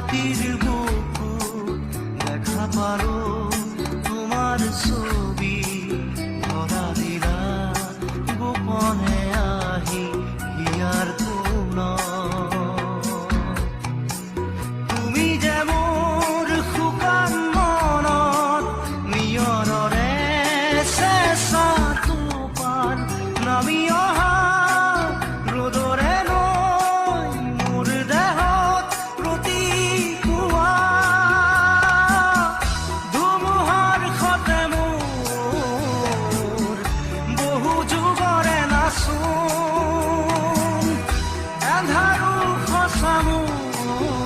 মাটির বুকু দেখা পালো তোমার ছবি ধরা দিলা গোপনে আহি হিয়ার কোন তুমি যে মোৰ শুকান মনত নিয়ৰৰে চেঁচা টোপাল নামি অহা ৰ'দৰে নৈ মোৰ দেহত প্ৰতিপুৱা ধুমুহাৰ সতে মোৰ বহু যুগৰে নাচোন এন্ধাৰো সঁচা মোৰ